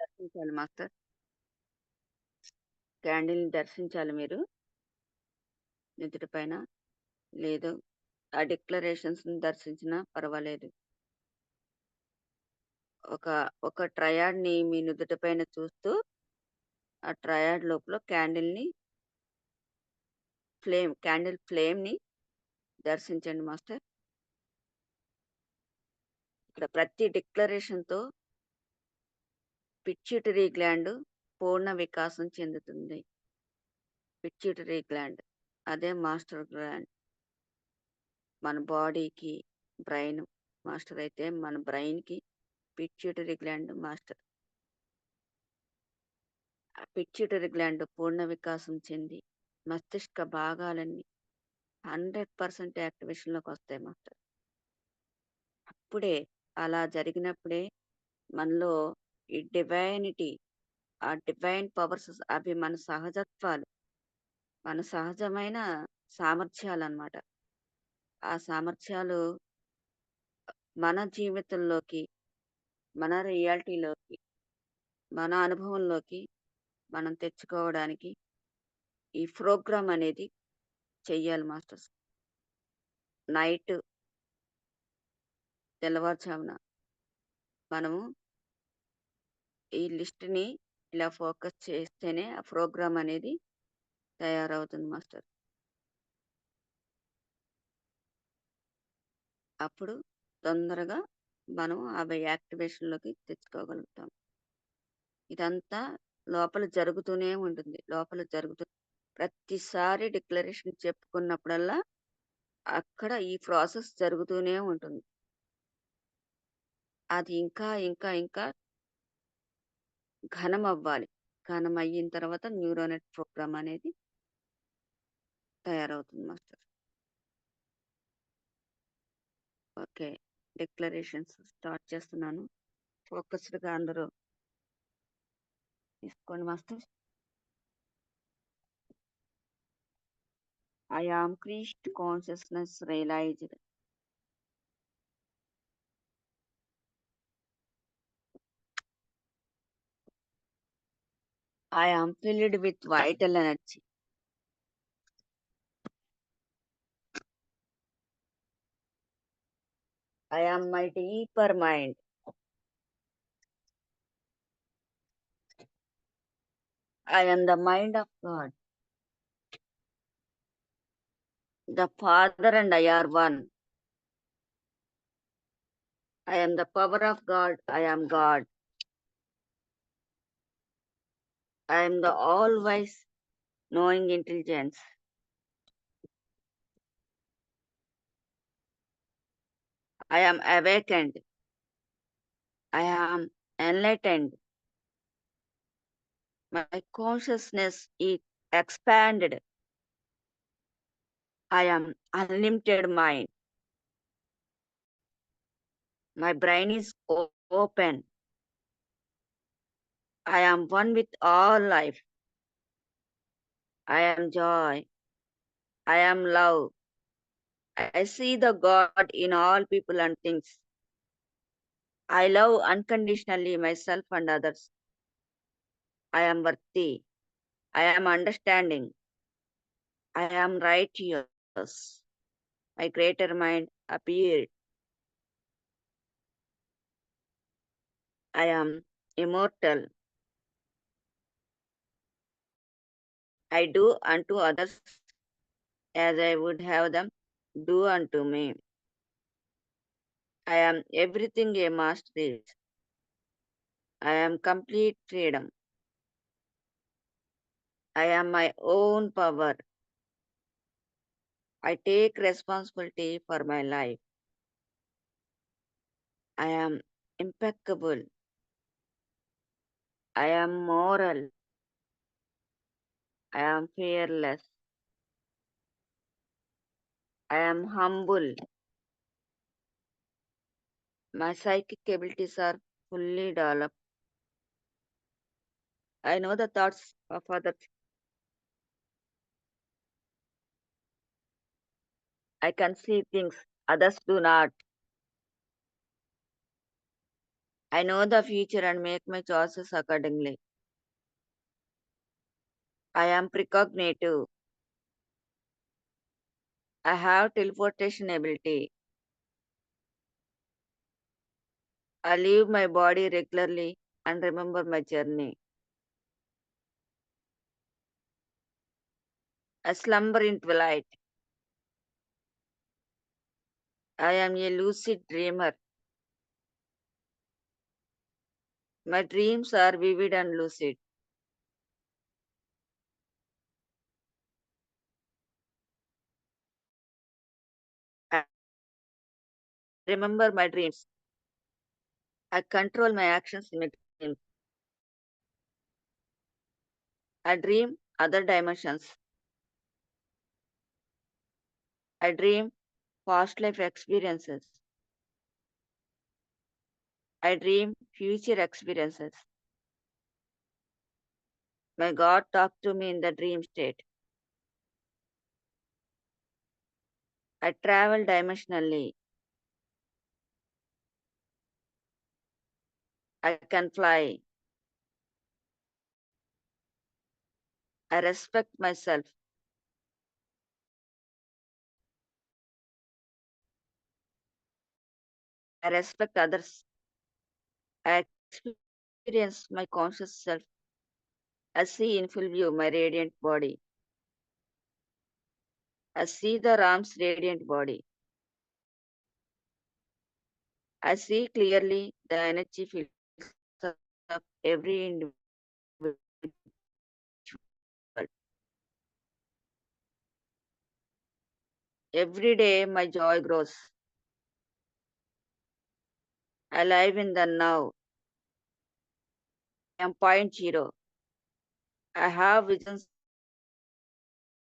దర్శించాలి మాస్టర్. క్యాండిల్‌ని దర్శించాలి మీరు నుదుటి పైన. లేదు ఆ డిక్లరేషన్స్‌ని దర్శించినా పర్వాలేదు. ఒక ఒక ట్రయాడ్‌ని మీ నుదుటి పైన చూస్తూ, ఆ ట్రయాడ్ లోపల క్యాండిల్ ఫ్లేమ్‌ని దర్శించండి మాస్టర్. ఇక్కడ ప్రతి డిక్లరేషన్‌తో పిట్యూటరీ గ్లాండ్ పూర్ణ వికాసం చెందుతుంది. పిట్యూటరీ గ్లాండ్ అదే మాస్టర్ గ్లాండ్. మన బాడీకి బ్రెయిన్ మాస్టర్ అయితే, మన బ్రెయిన్‌కి పిట్యూటరీ గ్లాండ్ మాస్టర్. ఆ పిట్యూటరీ గ్లాండ్ పూర్ణ వికాసం చెంది మస్తిష్క భాగాలన్నీ 100% యాక్టివేషన్‌లోకి వస్తాయి మాస్టర్. అప్పుడే అలా జరిగినప్పుడే మనలో ఈ డివైనిటీ, ఆ డివైన్ పవర్స్ అవి మన సహజత్వాలు, మన సహజమైన సామర్థ్యాలన్నమాట. ఆ సామర్థ్యాలు మన జీవితంలోకి, మన రియాలిటీలోకి, మన అనుభవంలోకి మనం తెచ్చుకోవడానికి ఈ ప్రోగ్రామ్ అనేది చెయ్యాలి మాస్టర్స్. నైట్ తెల్లవారుజామున మనము ఈ లిస్ట్‌ని ఇలా ఫోకస్ చేస్తేనే ఆ ప్రోగ్రామ్ అనేది తయారవుతుంది మాస్టర్. అప్పుడు తొందరగా మనం అవి యాక్టివేషన్‌లోకి తెచ్చుకోగలుగుతాం. ఇదంతా లోపల జరుగుతూనే ఉంటుంది. లోపల ప్రతిసారి డిక్లరేషన్ చెప్పుకున్నప్పుడల్లా అక్కడ ఈ ప్రాసెస్ జరుగుతూనే ఉంటుంది. అది ఇంకా, ఇంకా, ఇంకా ఘనమవ్వాలి. ఘనమయ్యిన తర్వాత న్యూరోనెట్ ప్రోగ్రామ్ అనేది తయారవుతుంది మాస్టర్. ఓకే. డిక్లరేషన్స్ స్టార్ట్ చేస్తున్నాను. ఫోకస్డ్‌గా అందరూ తీసుకోండి master. I am Christ consciousness realized. I am filled with vital energy. I am my deeper mind. I am the mind of God. The Father and I are one. I am the power of God. I am God. I am the all-wise knowing intelligence. I am awakened. I am enlightened. My consciousness is expanded. I am unlimited mind. My brain is open. I am one with all life. I am joy. I am love. I see the God in all people and things. I love unconditionally myself and others. I am worthy. I am understanding. I am righteous. My greater mind appeared. I am immortal. I do unto others as I would have them do unto me. I am everything a master is. I am complete freedom. I am my own power. I take responsibility for my life. I am impeccable. I am moral. I am fearless. I am humble. My psychic abilities are fully developed. I know the thoughts of others. I can see things others do not. I know the future and make my choices accordingly. I am precognitive. I have teleportation ability. I leave my body regularly and remember my journey. I slumber in twilight. I am a lucid dreamer. My dreams are vivid and lucid. I remember my dreams. I control my actions in my dreams. I dream other dimensions. I dream past life experiences. I dream future experiences. My God talked to me in the dream state. I travel dimensionally. I can fly. I respect myself. I respect others. I experience my conscious self. I see in full view my radiant body. I see the Ram's radiant body. I see clearly the energy fields of every individual. Every day my joy grows. I live in the now. I am point zero. I have visions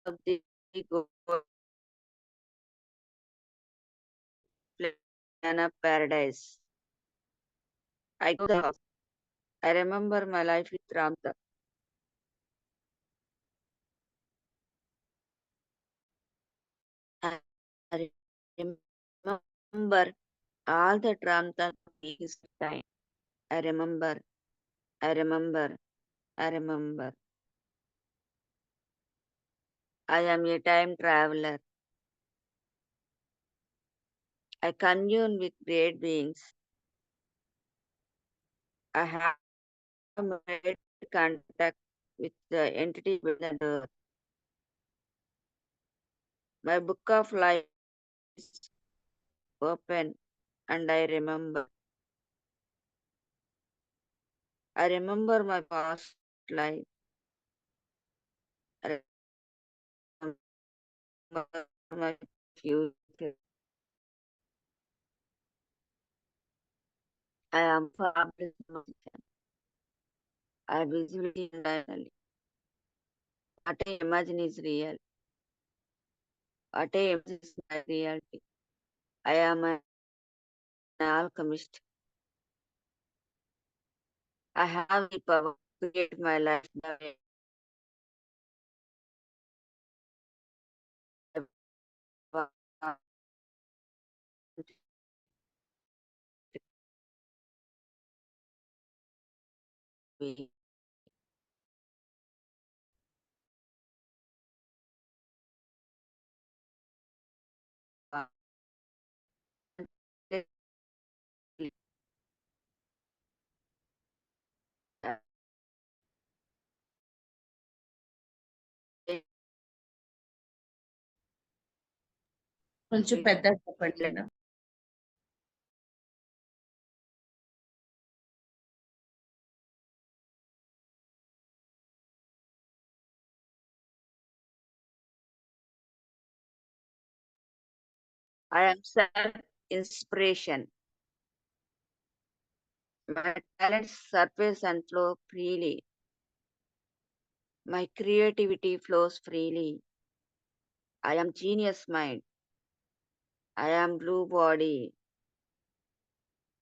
of the golden planet paradise. I go to the house. I remember my life with Ramta. I remember all the Ramta his time. I remember, I remember, I remember. I am a time traveler. I commune with great beings. I have made contact with the entity within the earth. My book of life is open and I remember. I remember my past life. I remember my future. I am fabric. I visibility internally. What I imagine is real. What I imagine is my reality. I am an alchemist. I have the power to create my life the way I want it to be. కొంచెం పెద్దగా చెప్పండి madam. I am self inspiration. My talents surface and flow freely. My creativity flows freely. I am genius mind. I am blue body.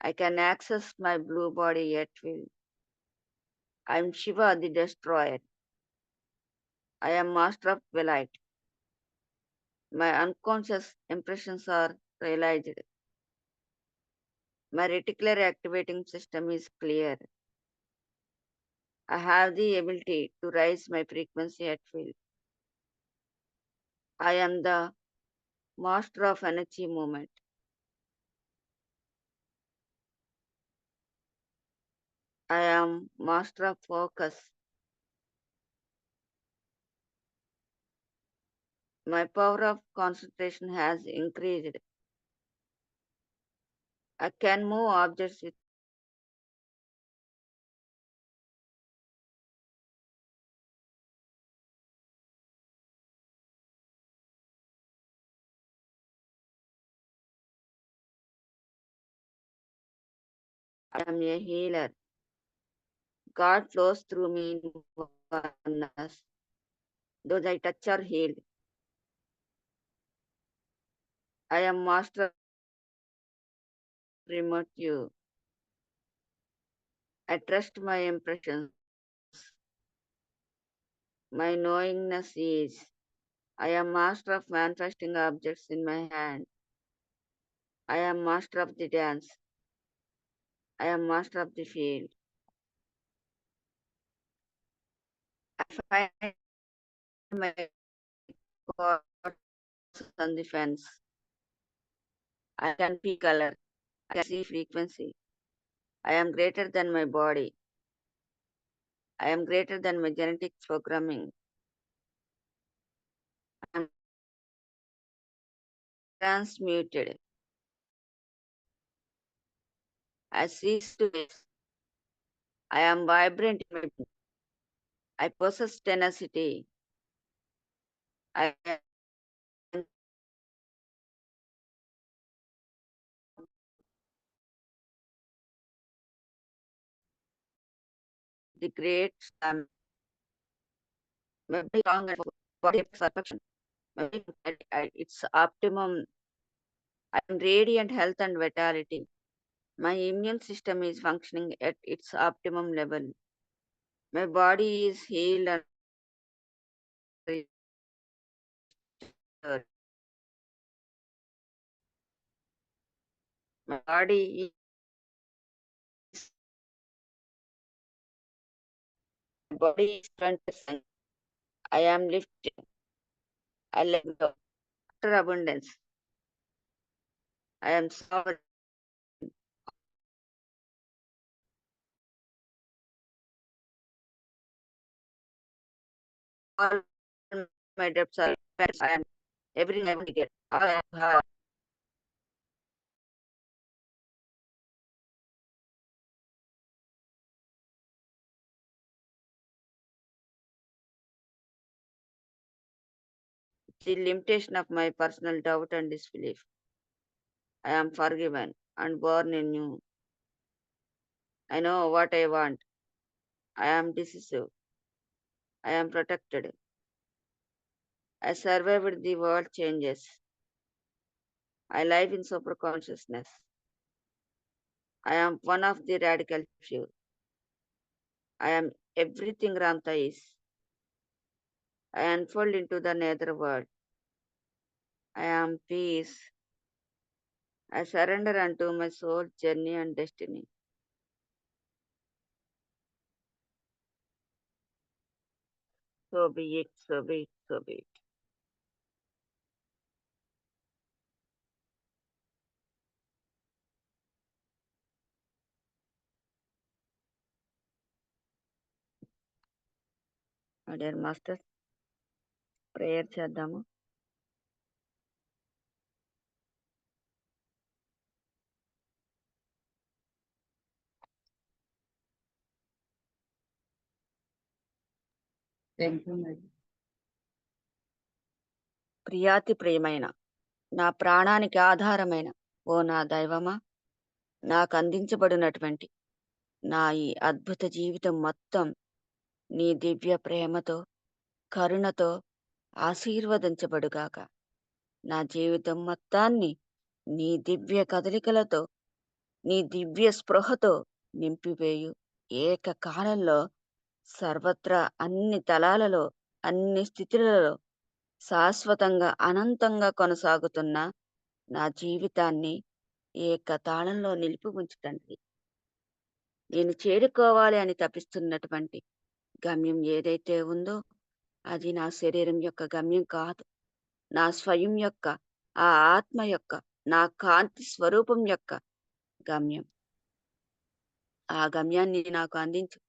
I can access my blue body at will. I am Shiva the destroyer. I am master of delight. My unconscious impressions are realized. My reticular activating system is clear. I have the ability to raise my frequency at will. I am the master of energy movement. I am master of focus. My power of concentration has increased. I can move objects with I am a healer. God flows through me in oneness. Those I touch are healed. I am master of remote you. I trust my impressions. My knowingness is. I am master of manifesting objects in my hand. I am master of the dance. I am master of the field. I find my God on the fence. I can see color. I can see frequency. I am greater than my body. I am greater than my genetic programming. I am transmuted. I cease to waste. I am vibrant in my being. I possess tenacity. I am the great slam. My body strong and body perfection. My body at its optimum. I am radiant health and vitality. My immune system is functioning at its optimum level. My body is healed and restored. My body is my body is 20%. I am lifted. I let go. Utter abundance. I am sovereign. All my debts are paid. I am everything I want to get. All I have. The limitation of my personal doubt and disbelief. I am forgiven and born anew. I know what I want. I am decisive. I am protected. I survived the world changes. I live in super consciousness. I am one of the radical few. I am everything Ramta is. I unfold into the nether world. I am peace. I surrender unto my soul's journey and destiny. So be it, so be it, so be it. My dear master, prayer చేద్దాము. Thank you, madam. ప్రియాతి ప్రియమైన నా ప్రాణానికి ఆధారమైన ఓ నా దైవమా, నాకు అందించబడినటువంటి నా ఈ అద్భుత జీవితం మొత్తం నీ దివ్య ప్రేమతో, కరుణతో ఆశీర్వదించబడుగాక. నా జీవితం మొత్తాన్ని నీ దివ్య కదలికలతో, నీ దివ్య స్పృహతో నింపివేయు. ఏకకాలంలో సర్వత్రా అన్ని తలాలలో, అన్ని స్థితులలో శాశ్వతంగా అనంతంగా కొనసాగుతున్న నా జీవితాన్ని ఏకతాళంలో నిలిపి ఉంచు తండ్రి. నేను చేరుకోవాలి అని తపిస్తున్నటువంటి గమ్యం ఏదైతే ఉందో, అది నా శరీరం యొక్క గమ్యం కాదు. నా స్వయం యొక్క, ఆ ఆత్మ యొక్క, నా కాంతి స్వరూపం యొక్క గమ్యం. ఆ గమ్యాన్ని నాకు అందించు.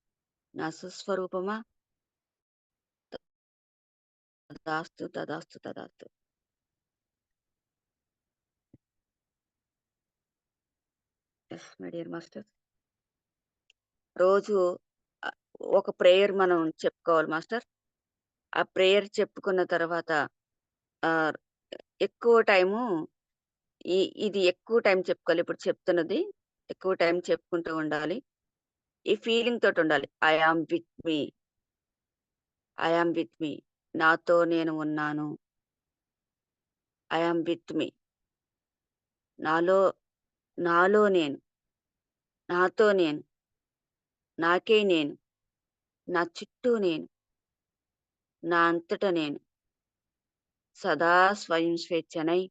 నా సుస్వరూపమా! తదాస్తు, తదాస్తు, తదాస్తు. Yes my dear master. రోజు ఆహ్, ఒక ప్రేయర్ మనం చెప్పుకోవాలి మాస్టర్. ఆ ప్రేయర్ చెప్పుకున్న తర్వాత ఆహ్, ఎక్కువ టైము ఇది ఎక్కువ టైం చెప్పుకోవాలి. ఇప్పుడు చెప్తున్నది ఎక్కువ టైం చెప్పుకుంటూ ఉండాలి. ఈ ఫీలింగ్ తోటుండాలి. I am with me. I am with me. నాతో నేను ఉన్నాను. I am with me. నాలో నాలో నేను. నాతో నేను. నాకే నేను. నా చుట్టూ నేను. నా అంతట నేను. సదా స్వయం స్వేచ్ఛనై,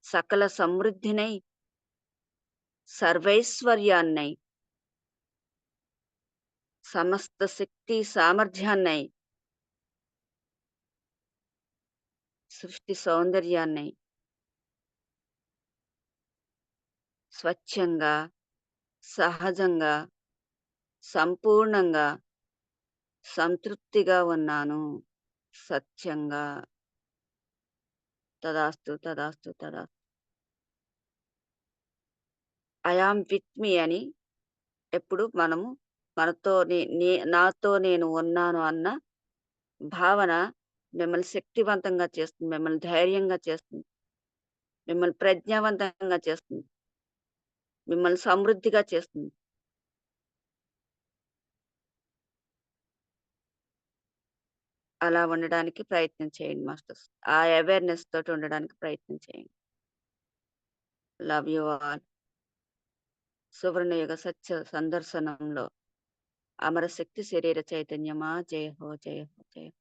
సకల సమృద్ధినై, సర్వైశ్వర్యాన్నై, సమస్త శక్తి సామర్థ్యాన్నై, సృష్టి సౌందర్యాన్నై, స్వచ్ఛంగా, సహజంగా, సంపూర్ణంగా, సంతృప్తిగా ఉన్నాను. సత్యంగా. తదాస్తు, తదాస్తు, తదాస్తు. ఐ యామ్ విత్ మీ అని ఎప్పుడు మనము మనతో నాతో నేను ఉన్నాను అన్న భావన మిమ్మల్ని శక్తివంతంగా చేస్తుంది. మిమ్మల్ని ధైర్యంగా చేస్తుంది. మిమ్మల్ని ప్రజ్ఞావంతంగా చేస్తుంది. మిమ్మల్ని సమృద్ధిగా చేస్తుంది. అలా ఉండడానికి ప్రయత్నం చేయండి మాస్టర్స్. ఆ అవేర్‌నెస్ తోటి ఉండడానికి ప్రయత్నం చేయండి. Love you all. సువర్ణయుగ సత్య సందర్శనంలో అమరశక్తి శరీర చైతన్యమా జయ హో, జయ హో, జయ హో.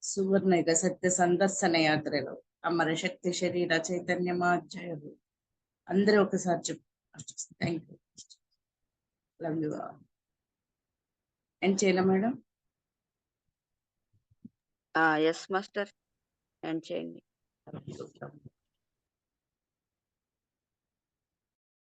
సువర్ణయుగ సత్య సందర్శన యాత్రలో అమర శక్తి శరీర చైతన్యమా జయము. అందరూ ఒకసారి చెప్పు. Thank you. Love you. End చేయాలా మేడం? Yes master. ఎండ్ చేయండి.